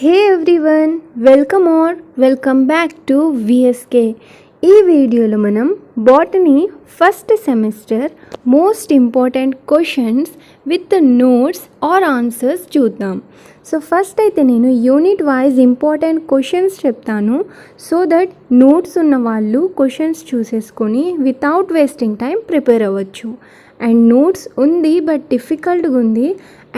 Hey everyone, welcome back to VSK. ఈ వీడియోలో మనం botany first semester most important questions with notes or answers చూద్దాం. So first అయితే నేను యూనిట్ వైజ్ ఇంపార్టెంట్ క్వశ్చన్స్ చెప్తాను, so that notes ఉన్న వాళ్ళు క్వశ్చన్స్ చూసేసుకొని వితౌట్ వేస్టింగ్ టైం ప్రిపేర్ అవ్వచ్చు. అండ్ నోట్స్ ఉంది బట్ డిఫికల్ట్గా ఉంది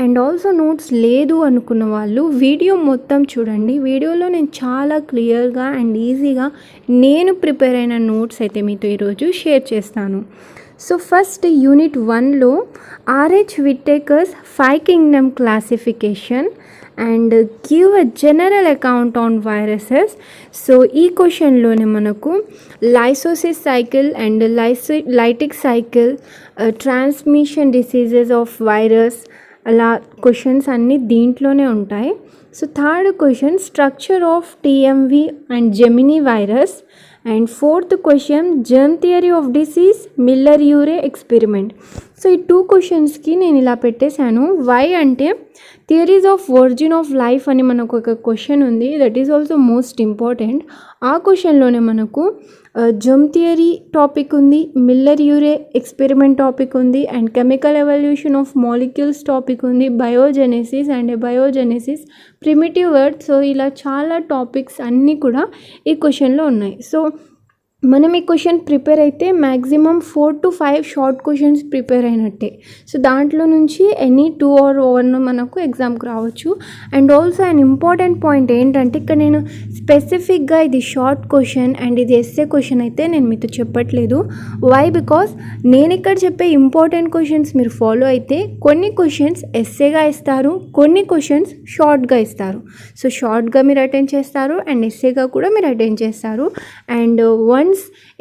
అండ్ ఆల్సో నోట్స్ లేదు అనుకున్న వాళ్ళు వీడియో మొత్తం చూడండి. వీడియోలో నేను చాలా క్లియర్గా అండ్ ఈజీగా నేను ప్రిపేర్ అయిన నోట్స్ అయితే మీతో ఈరోజు షేర్ చేస్తాను. సో ఫస్ట్ యూనిట్ 1లో R H Whittaker's 5 kingdom classification and give a general account on viruses. So ఈ క్వశ్చన్లోనే మనకు lysosis cycle and lytic cycle, transmission diseases of virus, అలా క్వశ్చన్స్ అన్నీ దీంట్లోనే ఉంటాయి. So third question structure of TMV and gemini virus. And fourth question germ theory of disease, Miller Urey experiment. So ఈ 2 క్వశ్చన్స్కి నేను ఇలా పెట్టేశాను. వై అంటే theories of origin of life అని మనకు ఒక క్వశ్చన్ ఉంది, that is also most important. ఆ క్వశ్చన్లోనే మనకు జర్మ్ థియరీ టాపిక్ ఉంది, మిల్లర్-యూరే ఎక్స్పెరిమెంట్ టాపిక్ ఉంది, and chemical evolution of molecules topic ఉంది, బయోజెనెసిస్ అండ్ బయోజెనెసిస్, ప్రిమిటివ్ ఎర్త్. సో ఇలా చాలా టాపిక్స్ అన్నీ కూడా ఈ క్వశ్చన్లో ఉన్నాయి. సో మనం ఈ క్వశ్చన్ ప్రిపేర్ అయితే maximum 4 to 5 short questions prepare అయినట్టే. సో దాంట్లో నుంచి ఎనీ 2 or 1 మనకు ఎగ్జామ్కి రావచ్చు. And also and important point ఏంటంటే ఇక్కడ నేను స్పెసిఫిక్గా ఇది షార్ట్ క్వశ్చన్ అండ్ ఇది ఎస్సే క్వశ్చన్ అయితే నేను మీతో చెప్పట్లేదు. వై? బికాస్ నేను ఇక్కడ చెప్పే ఇంపార్టెంట్ క్వశ్చన్స్ మీరు ఫాలో అయితే కొన్ని క్వశ్చన్స్ ఎస్సేగా ఇస్తారు, కొన్ని క్వశ్చన్స్ షార్ట్గా ఇస్తారు. సో షార్ట్గా మీరు అటెండ్ చేస్తారు అండ్ ఎస్సేగా కూడా మీరు అటెండ్ చేస్తారు. And once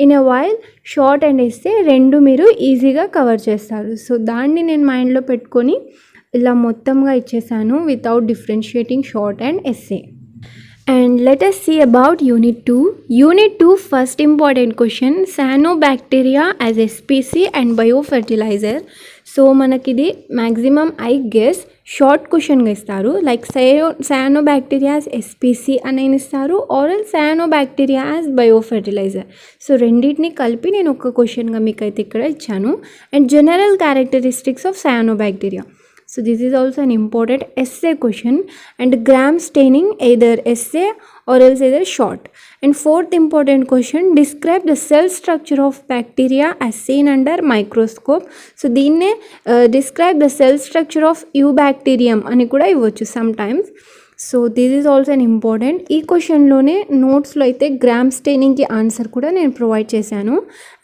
in a while short and essay రెండు మీరు ఈజీగా కవర్ చేస్తారు. సో దాన్ని నేను మైండ్లో పెట్టుకొని ఇలా మొత్తంగా ఇచ్చేసాను without differentiating short and essay. And let us see about Unit 2. Unit 2 first important question, cyanobacteria as a species and biofertilizer. So మనకిది మ్యాక్సిమం ఐ గెస్ షార్ట్ క్వశ్చన్గా ఇస్తారు, లైక్ సయానోబ్యాక్టీరియా యాజ్ ఎస్పీసీ అని ఇస్తారు, or cyanobacteria as biofertiliser. So రెండింటిని కలిపి నేను ఒక క్వశ్చన్గా మీకు అయితే ఇక్కడ ఇచ్చాను. And general characteristics of cyanobacteria. So this is also an important essay question, and gram staining either essay or else either short. And fourth important question, describe the cell structure of bacteria as seen under microscope. So దీన్నే describe the cell structure of eubacterium అని కూడా ఇవ్వచ్చు sometimes. So this is also an important. ఈ క్వశ్చన్లోనే నోట్స్లో అయితే gram స్టెయినింగ్కి answer కూడా నేను provide చేశాను.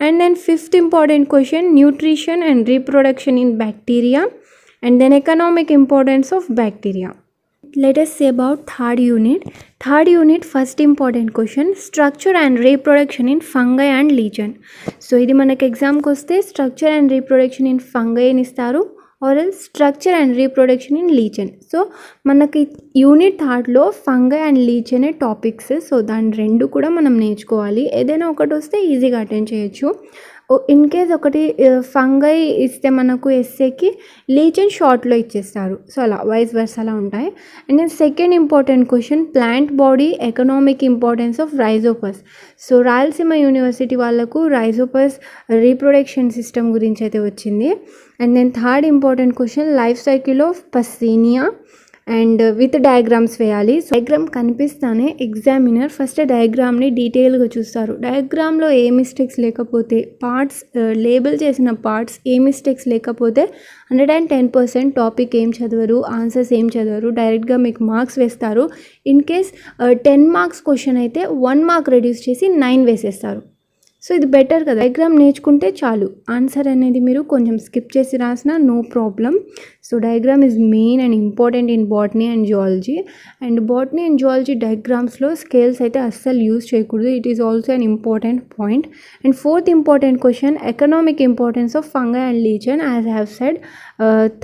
And then fifth important question, nutrition and reproduction in bacteria. And then economic importance of bacteria. Let us see about third unit. Third unit first important question, structure and reproduction in fungi and lichen. So ఇది మనకి ఎగ్జామ్కి వస్తే structure and reproduction in fungi అని ఇస్తారు, or structure and reproduction in lichen. So మనకి unit 3లో fungi and lichen topics. So దాని రెండు కూడా మనం నేర్చుకోవాలి. ఏదైనా ఒకటి వస్తే ఈజీగా అటెండ్ చేయొచ్చు. ఇన్ కేస్ ఒకటి ఫంగై ఇస్తే మనకు ఎస్సేకి లీచెన్ షార్ట్లో ఇచ్చేస్తారు. సో అలా వైస్ వర్స్ అలా ఉంటాయి. And then second important question, plant body economic importance of Rhizopus. So Rayalaseema university వాళ్ళకు రైజోపస్ రీప్రొడక్షన్ సిస్టమ్ గురించి అయితే వచ్చింది. And then third important question, life cycle of Puccinia and with diagrams వేయాలి. So diagram కనిపిస్తానే examiner first డయాగ్రామ్ని డీటెయిల్గా చూస్తారు. డయాగ్రామ్లో ఏ మిస్టేక్స్ లేకపోతే, పార్ట్స్ లేబుల్ చేసిన పార్ట్స్ ఏ మిస్టేక్స్ లేకపోతే 110% టాపిక్ ఏం చదవరు, ఆన్సర్స్ ఏం చదవరు, డైరెక్ట్గా మీకు మార్క్స్ వేస్తారు. ఇన్ కేస్ 10 మార్క్స్ క్వశ్చన్ అయితే 1 మార్క్ రెడ్యూస్ చేసి 9 వేసేస్తారు. సో ఇది బెటర్ కదా, డయాగ్రామ్ నేర్చుకుంటే చాలు, ఆన్సర్ అనేది మీరు కొంచెం స్కిప్ చేసి రాసినా no problem. So diagram is main and important in botany and zoology. And botany and zoology డయాగ్రామ్స్లో స్కేల్స్ అయితే అస్సలు యూజ్ చేయకూడదు, it is also an important point. And fourth important question, economic importance of fungi and lichen. As I have said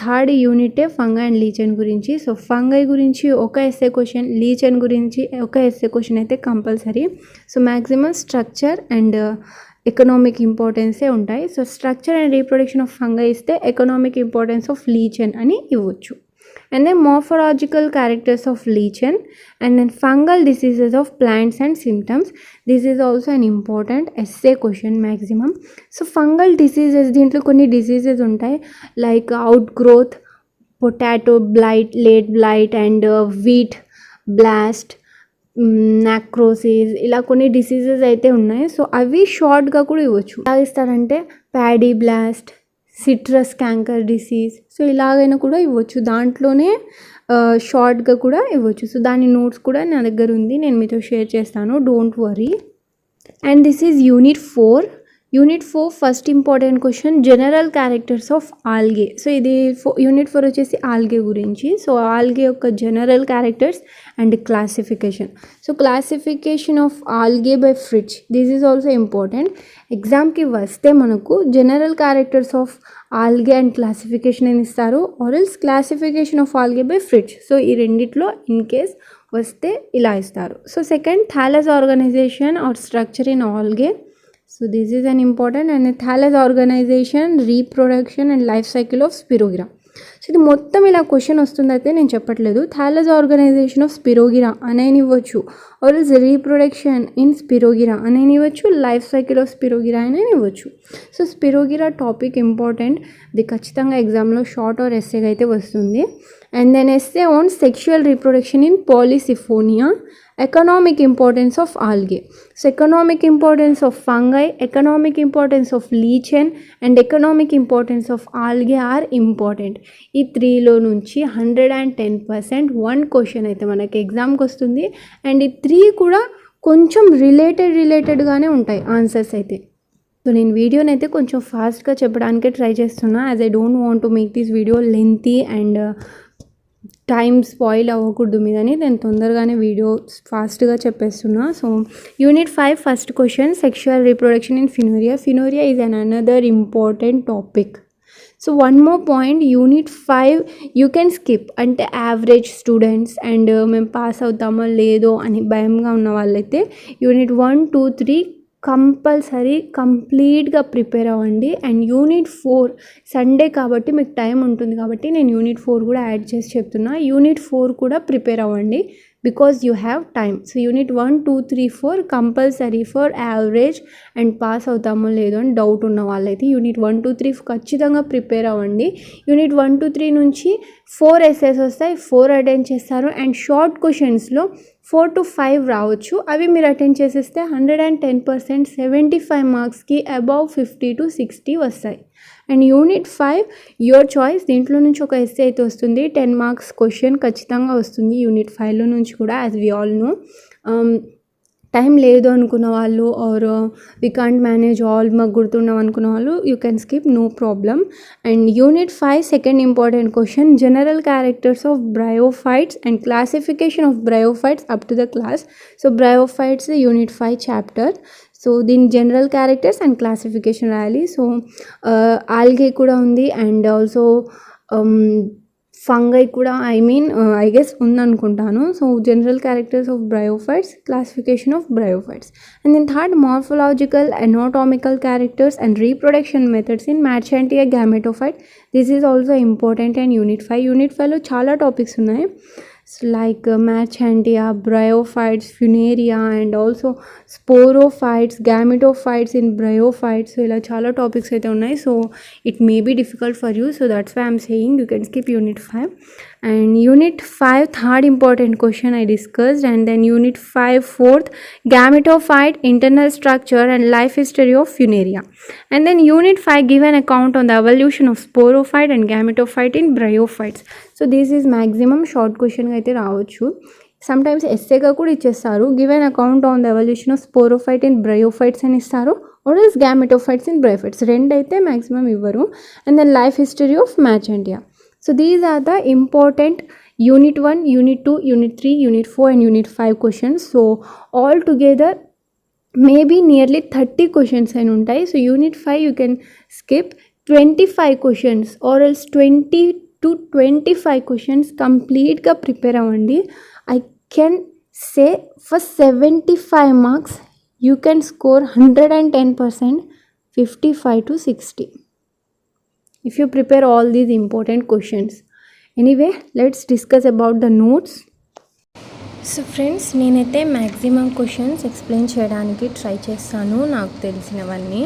third యూనిటే fungi and lichen గురించి. So fungi గురించి ఒక essay question, lichen గురించి ఒక essay question అయితే compulsory. So maximum structure and economic ఇంపార్టెన్సే ఉంటాయి. So structure and reproduction of fungi ఇస్తే ఎకనామిక్ ఇంపార్టెన్స్ ఆఫ్ లీచెన్ అని ఇవ్వచ్చు. and then morphological characters of lichen, and then fungal diseases of plants and symptoms. This is also an important essay question maximum. So fungal diseases, దీంట్లో కొన్ని diseases ఉంటాయి like outgrowth, potato blight, late blight, and wheat blast, నాక్రోసిస్, ఇలా కొన్ని diseases అయితే ఉన్నాయి. So అవి షార్ట్గా కూడా ఇవ్వచ్చు. ఎలా ఇస్తారంటే paddy blast, citrus canker disease, so ఇలాగైనా కూడా ఇవ్వచ్చు. దాంట్లోనే షార్ట్గా కూడా ఇవ్వచ్చు. సో దాని నోట్స్ కూడా నా దగ్గర ఉంది, నేను మీతో షేర్ చేస్తాను, don't worry. And this is unit 4. Unit 4 first important question, general characters of algae. So ఇది యూనిట్ 4 వచ్చేసి ఆల్గే గురించి. సో ఆల్గే యొక్క general characters and classification. So classification of algae by Fritsch, this is also important. ఎగ్జామ్కి వస్తే మనకు general characters of algae and classification అని ఇస్తారు, or else classification of algae by Fritsch. So ఈ రెండిట్లో ఇన్ కేస్ వస్తే ఇలా ఇస్తారు. So second, thallus organisation or structure in algae. So this is an important, and thallus organization, reproduction and life cycle of Spirogyra. So ఇది మొత్తం ఇలా question వస్తుందైతే నేను చెప్పట్లేదు. థాలస్ ఆర్గనైజేషన్ ఆఫ్ స్పిరోగిరా అనేనివ్వచ్చు, or is reproduction in Spirogyra అనేనివ్వచ్చు, life cycle of Spirogyra అనేనివ్వచ్చు. So Spirogyra topic important, ఇది ఖచ్చితంగా ఎగ్జామ్లో షార్ట్ ఆర్ ఎస్సేగా అయితే వస్తుంది. And then essay on sexual reproduction in Polysiphonia, economic importance of algae. So economic importance of fungi, economic importance of lichen, and economic importance of algae are important. ఈ 3లో నుంచి 110% 1 question అయితే మనకి ఎగ్జామ్కి వస్తుంది. And ఈ 3 కూడా కొంచెం రిలేటెడ్గానే ఉంటాయి ఆన్సర్స్ అయితే. సో నేను వీడియోని అయితే కొంచెం ఫాస్ట్గా చెప్పడానికే ట్రై చేస్తున్నా, as I don't want to make this video lengthy and time spoil అవ్వకూడదు మీదని నేను తొందరగానే వీడియో ఫాస్ట్గా చెప్పేస్తున్నా. So unit 5 first question, sexual reproduction in Funaria. Funaria is an another important topic. So one more point, unit 5 you can skip, అంటే average students and మేము pass అవుతామో లేదో అని భయంగా ఉన్న వాళ్ళైతే యూనిట్ 1, 2, 3 కంపల్సరీ కంప్లీట్గా ప్రిపేర్ అవ్వండి. అండ్ యూనిట్ 4 సండే కాబట్టి మీకు టైం ఉంటుంది కాబట్టి నేను యూనిట్ 4 కూడా యాడ్ చేసి చెప్తున్నా. యూనిట్ 4 కూడా ప్రిపేర్ అవ్వండి because you have time. So unit 1, 2, 3, 4 compulsory for average and pass అవుతామో లేదో అని డౌట్ ఉన్న వాళ్ళైతే యూనిట్ 1, 2, 3 ఖచ్చితంగా ప్రిపేర్ అవ్వండి. యూనిట్ 1, 2, 3 నుంచి 4 ఎస్సేస్ వస్తాయి, 4 అటెండ్ చేస్తారు. అండ్ షార్ట్ క్వశ్చన్స్లో 4 to 5 రావచ్చు, అవి మీరు అటెండ్ చేసేస్తే 110% 75 మార్క్స్కి అబౌవ్ 50 to 60 వస్తాయి. అండ్ యూనిట్ 5 యువర్ చాయిస్, దీంట్లో నుంచి ఒక ఎస్సే అయితే వస్తుంది, 10 మార్క్స్ క్వశ్చన్ ఖచ్చితంగా వస్తుంది యూనిట్ 5లో నుంచి కూడా, as we all know. Time లేదు అనుకున్న వాళ్ళు or we can't manage all మాకు గుర్తుండవు అనుకున్న వాళ్ళు you can skip, no problem. And unit 5 second important question, general characters of bryophytes and classification of bryophytes up to the class. So bryophytes unit 5 chapter. So దీని general characters and classification రాయాలి. So algae కూడా ఉంది and also fungi కూడా I guess ఉందనుకుంటాను. So general characters of bryophytes, classification of bryophytes. And then third, morphological anatomical characters and reproduction methods in Marchantia gametophyte. This is also important and unit 5. Unit 5లో చాలా topics ఉన్నాయి like Marchantia, bryophytes, funaria, and also sporophytes, gametophytes in bryophytes. So ఇలా చాలా topics అయితే ఉన్నాయి. So it may be difficult for you, so that's why I'm saying you can skip unit 5. And unit 5 third important question I discussed, and then unit 5 fourth, gametophyte, internal structure and life history of funaria. And then unit 5 give an account on the evolution of sporophyte and gametophyte in bryophytes. So this is maximum short question అయితే రావచ్చు. Sometimes ఎస్సేగా కూడా ఇచ్చేస్తారు, give an account on the evolution of sporophyte in bryophytes అని ఇస్తారు, or else gametophytes in bryophytes, రెండు అయితే maximum ఇవ్వరు. And then life history of Marchantia. So these are the important unit 1, unit 2, unit 3, unit 4 and unit 5 questions. So all together maybe nearly 30 questions and untai. So unit 5 you can skip 25 questions or else 20 to 25 questions complete ga prepare avandi. I can say for 75 marks you can score 110%, 55 to 60. If you prepare all these important questions, anyway let's discuss about the notes. So friends, నేనైతే maximum questions explain చేయడానికి try చేస్తాను నాకు తెలిసినవన్నీ.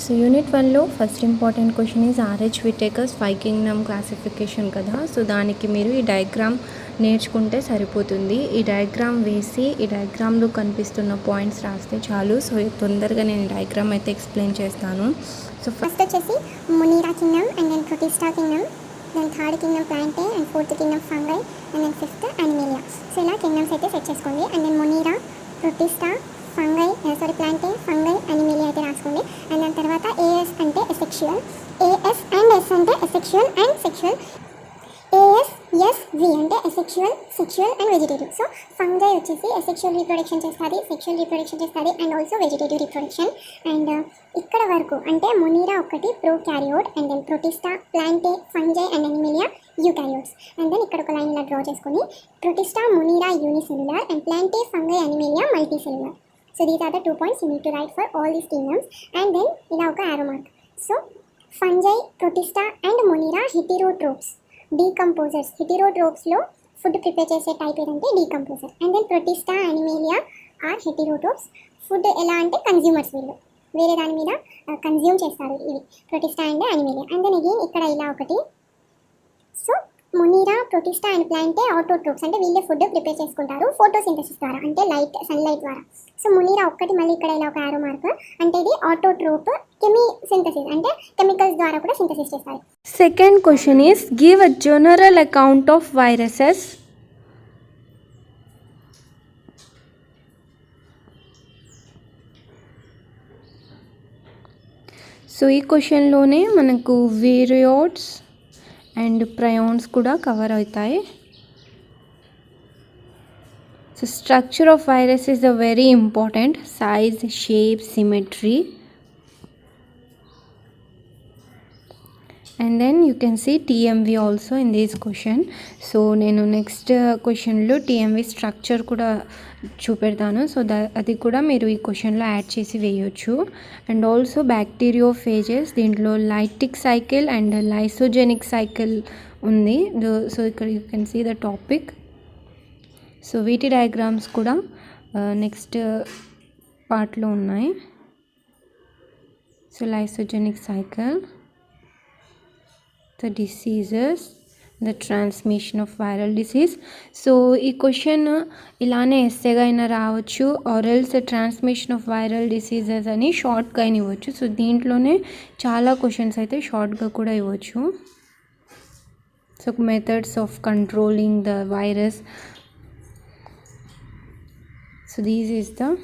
So unit 1లో first important question is R H Whittaker's 5 kingdom classification కదా. సో దానికి మీరు ఈ డయాగ్రామ్ నేర్చుకుంటే సరిపోతుంది. ఈ డయాగ్రామ్ వేసి ఈ డయాగ్రామ్లో కనిపిస్తున్న పాయింట్స్ రాస్తే చాలు. సో తొందరగా నేను డయాగ్రామ్ అయితే ఎక్స్ప్లెయిన్ చేస్తాను. సో ఫస్ట్ వచ్చేసి Monera kingdom, and then Protista kingdom, then third kingdom Plantae, and fourth kingdom fungi, and then fifth Animalia. So ఇలా కింగ్డమ్స్ అయితే సెట్ చేసుకోండి. And then Monera, Protista, Plantae, fungi, Animalia అయితే రాసుకోండి. And దాని తర్వాత AS అంటే asexual, AS and S అంటే asexual and sexual, ASSV అంటే asexual, sexual and vegetative. So fungi వచ్చేసి ఎసెక్షువల్ రీప్రొడక్షన్ చేస్తుంది, సెక్షువల్ రీప్రొడక్షన్ చేస్తుంది, and also vegetative reproduction. And ఇక్కడ వరకు అంటే మొనీరా ఒకటి prokaryote, and then Protista, Plantae, fungi and Animalia eukaryotes. And then ఇక్కడ ఒక లైన్ ఇలా డ్రా చేసుకొని Protista, Monera unicellular, and Plantae, fungi, Animalia multicellular. So these are the 2 points you need to write for all these kingdoms. And then ila oka arrow mark. So fungi, protista and monera heterotrophs, decomposers. Heterotrophs lo food prepare chese type edante decomposer. And then protista, animalia are heterotrophs. Food ela ante consumers వీళ్ళు వేరే దాని మీద consume చేస్తారు ఇవి Protista and Animalia. And then again ఇక్కడ ఇలా ఒకటి. So Monera, Protista and Plantae autotrophs అంటే వీళ్ళే ఫుడ్ ప్రిపేర్ చేసుకుంటారు ఫోటోసింథసిస్ ద్వారా, అంటే లైట్ సన్లైట్ ద్వారా. సో మొనీరా ఒక్కటి మళ్ళీ ఇక్కడ ఇలా ఒక యారో మార్క్, అంటే ఇది ఆటోట్రోప్, కెమిసింథసిస్ అంటే కెమికల్స్ ద్వారా కూడా సింథసిస్ చేస్తారు. Second question is give a general account of viruses. So ఈ క్వశ్చన్లోనే మనకు వేరియోట్స్ అండ్ ప్రయాన్స్ కూడా కవర్ అవుతాయి. So structure of virus is a very important, size, shape, symmetry. And then you can see TMV also in this question. So నేను next క్వశ్చన్లో TMV structure కూడా చూపెడతాను. So అది కూడా మీరు ఈ క్వశ్చన్లో యాడ్ చేసి వేయొచ్చు. అండ్ ఆల్సో బ్యాక్టీరియోఫేజెస్, దీంట్లో lytic cycle and lysogenic cycle ఉంది. సో ఇక్కడ you can see the topic. So వీటి డయాగ్రామ్స్ కూడా నెక్స్ట్ పార్ట్లో ఉన్నాయి. So lysogenic cycle, the diseases, the transmission of viral disease. So ఈ క్వశ్చన్ ఇలానే ఎస్సేగా అయినా రావచ్చు, or else transmission of viral diseases అని షార్ట్గా అయినా ఇవ్వచ్చు. సో దీంట్లోనే చాలా క్వశ్చన్స్ అయితే షార్ట్గా కూడా ఇవ్వచ్చు. So methods of controlling the virus. So this is the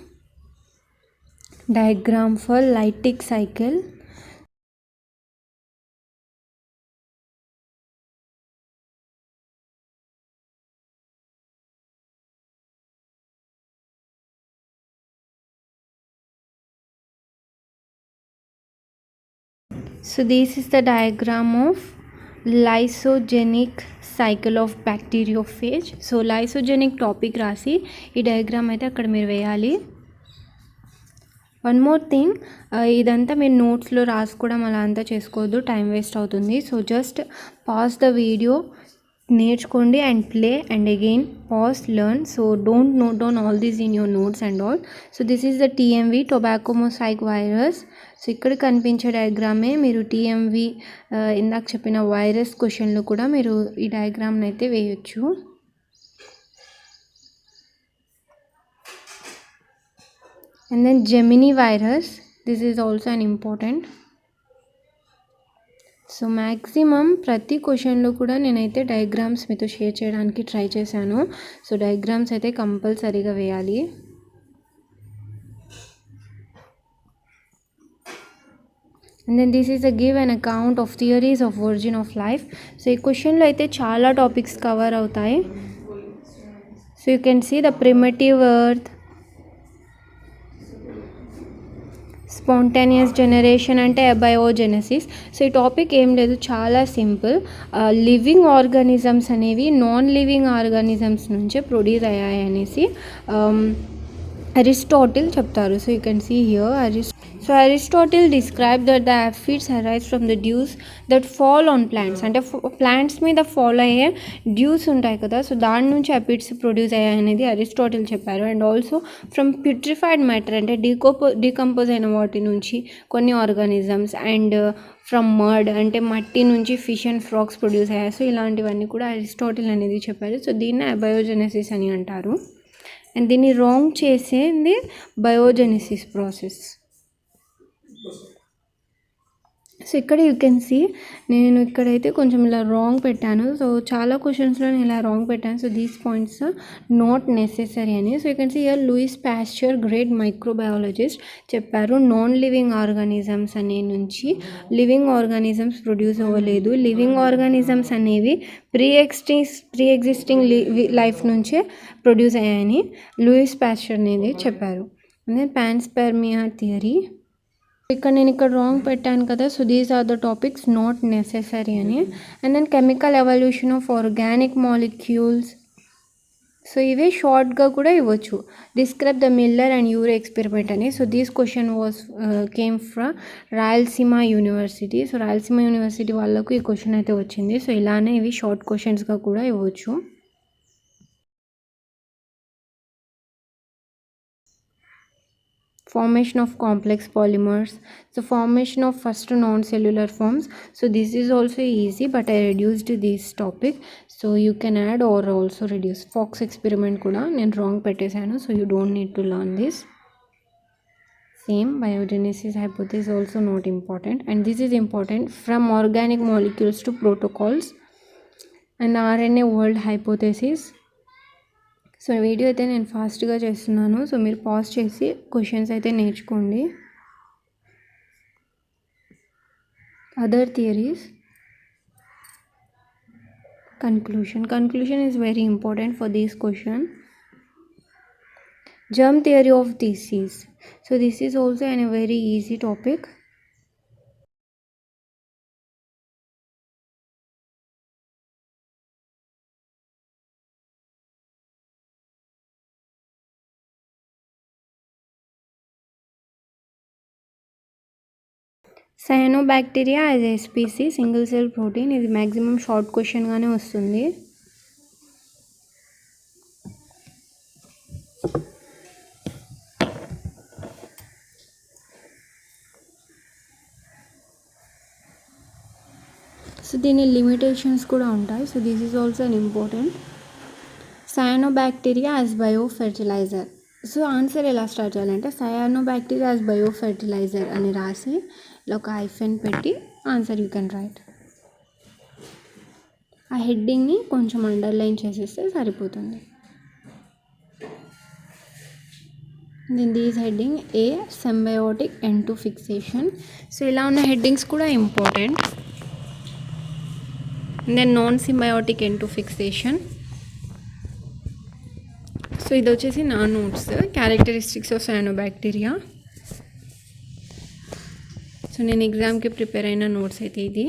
diagram for lytic cycle. So this is the diagram of lysogenic cycle of bacteriophage. So lysogenic topic రాసి ఈ డయాగ్రామ్ అయితే అక్కడ మీరు వేయాలి. వన్ మోర్ థింగ్, ఇదంతా మీరు నోట్స్లో రాసుకోవడం అలా అంతా చేసుకోవద్దు, టైం వేస్ట్ అవుతుంది. So just pause the video, నేర్చుకోండి and play and again pause, learn. So don't note down all these in your notes and all. So this is the TMV, tobacco mosaic virus. So ఇక్కడ కనిపించే డయాగ్రామే మీరు TMV ఇందాక చెప్పిన virus క్వశ్చన్లో కూడా మీరు ఈ డయాగ్రామ్ని అయితే వేయచ్చు. And then gemini virus, this is also an important. So maximum ప్రతి క్వశ్చన్లో కూడా నేనైతే డయాగ్రామ్స్ మీతో షేర్ చేయడానికి ట్రై చేశాను. సో డయాగ్రామ్స్ అయితే కంపల్సరీగా వేయాలి. And then this is a give an account of theories of origin of life. So ఈ క్వశ్చన్లో అయితే చాలా టాపిక్స్ కవర్ అవుతాయి. So you can see the primitive earth, spontaneous generation అంటే అబయోజెనసిస్. సో ఈ టాపిక్ ఏం లేదు, చాలా సింపుల్. లివింగ్ ఆర్గానిజమ్స్ అనేవి నాన్ లివింగ్ ఆర్గానిజమ్స్ నుంచే ప్రొడ్యూస్ అయ్యాయి అనేసి అరిస్టాటిల్ చెప్తారు. So you can see here so Aristotle describe that the aphids arise from the dews that fall on plants. అంటే ప్లాంట్స్ మీద ఫాలో అయ్యే డ్యూస్ ఉంటాయి కదా, సో దాని నుంచి అపిడ్స్ ప్రొడ్యూస్ అయ్యాయి అనేది అరిస్టాటిల్ చెప్పారు. And also from putrefied matter అంటే డీకంపోజ్ అయిన వాటి నుంచి కొన్ని ఆర్గానిజమ్స్, అండ్ ఫ్రమ్ మడ్ అంటే మట్టి నుంచి ఫిష్ అండ్ ఫ్రాగ్స్ ప్రొడ్యూస్ అయ్యాయి. సో ఇలాంటివన్నీ కూడా అరిస్టాటిల్ అనేది చెప్పారు. సో దీన్ని అబయోజెనసిస్ అని అంటారు. అండ్ దీన్ని రాంగ్ చేసేది బయోజెనసిస్ ప్రాసెస్. సో ఇక్కడ యూ కెన్ సీ నేను ఇక్కడైతే కొంచెం ఇలా రాంగ్ పెట్టాను. సో చాలా క్వశ్చన్స్లో నేను ఇలా రాంగ్ పెట్టాను. So these points not necessary అని. So you can see year Louis Pasteur great microbiologist చెప్పారు నాన్ లివింగ్ ఆర్గానిజమ్స్ అనే నుంచి లివింగ్ ఆర్గానిజమ్స్ ప్రొడ్యూస్ అవ్వలేదు, లివింగ్ ఆర్గానిజమ్స్ అనేవి ప్రీ ఎగ్జిస్టింగ్ లైఫ్ నుంచే ప్రొడ్యూస్ అయ్యాయని లూయిస్ పాస్చర్ అనేది చెప్పారు. అండ్ పాన్స్పెర్మియా థియరీ ఇక్కడ నేను ఇక్కడ రాంగ్ పెట్టాను కదా. So these are the topics not necessary అని. And then chemical evolution of organic molecules. So ఇవే షార్ట్గా కూడా ఇవ్వచ్చు. Describe the Miller and Urey experiment అని. So this question was came from Rayalaseema university. So Rayalaseema university వాళ్ళకు ఈ క్వశ్చన్ అయితే వచ్చింది. సో ఇలానే ఇవి షార్ట్ క్వశ్చన్స్గా కూడా ఇవ్వచ్చు. Formation of complex polymers. So formation of first non-cellular forms. So this is also easy, but I reduced this topic. So you can add or also reduce. Fox experiment kuda nenu wrong pettesanu, so you don't need to learn this. Same biogenesis hypothesis also not important, and this is important from organic molecules to protocols and RNA world hypothesis. So video అయితే నేను ఫాస్ట్గా చేస్తున్నాను. So మీరు pause చేసి questions అయితే నేర్చుకోండి. Other theories. Conclusion is very important for this question. germ theory of disease. So this is also a very easy topic. Cyanobacteria as a species, single cell protein, ఇది maximum short question గానే వస్తుంది. So దీని limitations కూడా ఉంటాయి. So this is also an important. Cyanobacteria as biofertiliser. So answer ఎలా start చేయాలంటే cyanobacteria as biofertiliser అని రాసి ఇలా ఒక హైఫెన్ పెట్టి ఆన్సర్ యూ కెన్ రైట్. ఆ హెడ్డింగ్ని కొంచెం అండర్లైన్ చేసేస్తే సరిపోతుంది. దీని these heading a symbiotic N2 fixation. So ఇలా ఉన్న హెడ్డింగ్స్ కూడా important. Then non symbiotic N2 fixation. So ఇది వచ్చేసి నా notes, characteristics of cyanobacteria. So నేను ఎగ్జామ్కి ప్రిపేర్ అయిన నోట్స్ అయితే ఇది.